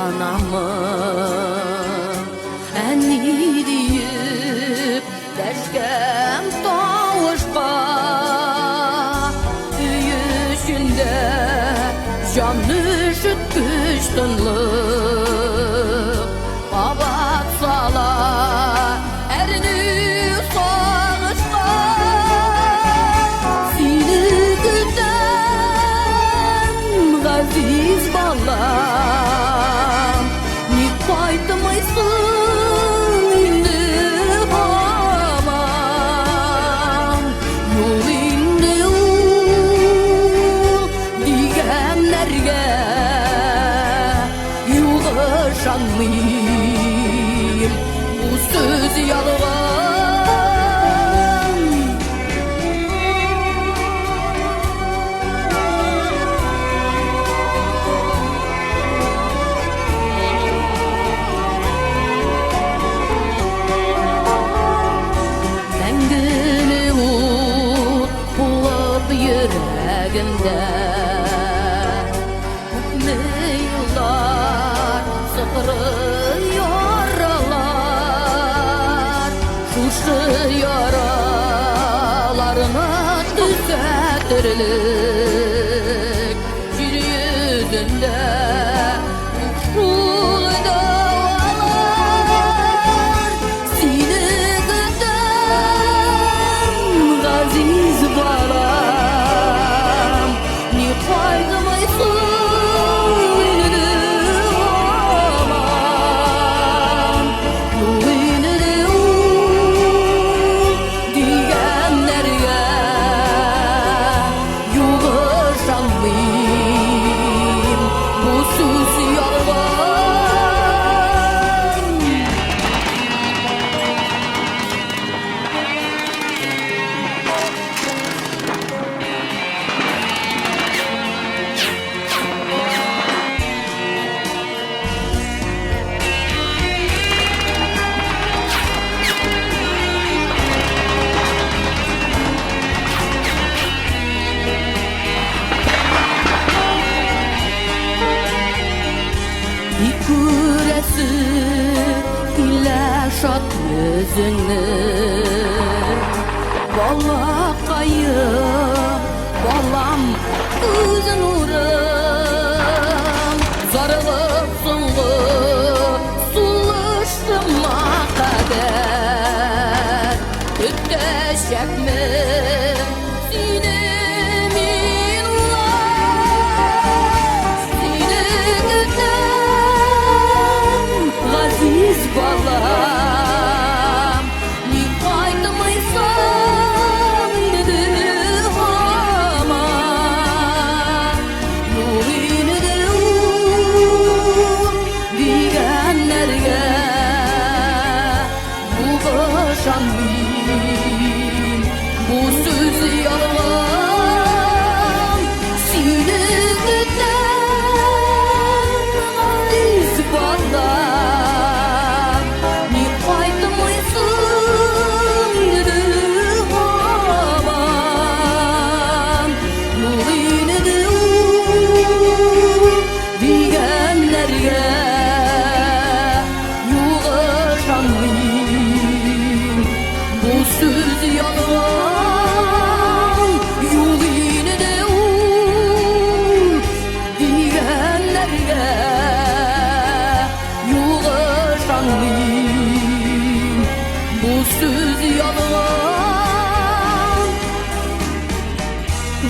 anamı Eni deyip deşkem tavuşqa Üyüşünde canı üşütmüş tınlık Abat sala erini sağışqa Seni güden gaziz balam Ni qaytmaysın indi babam Yol indi digenlerge Yugışanmayım bu söz yalgan Mengili ut bulup yüreğimde Hükmü yıllar sıkırı yaralar Şuşu yaralarını düzeltirlik Jür yüzünde uçul dağlar Seni güden gaziz balam Ni qaytmaysın Kurası ile şat yüzünü Vallahi kayıp balam kız nurum Sarılıp sunlu suluştuğuma kadar Öteşek mi sinemin var Seni Aziz balam Ni qaytmaysın indi aman Yol indi digenlerge Yugışanmayım bu söz yalgan Seni güden aziz balam Ni qaytmaysın indi babam Yol indi digenlerge Yugışanmayım bu söz yalgan Yol indi digenlerge Yugışanmayım bu söz yalgan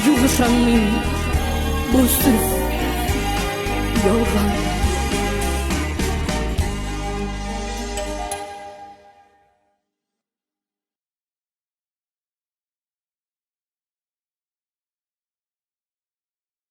Yugışanmayım bu söz yalgan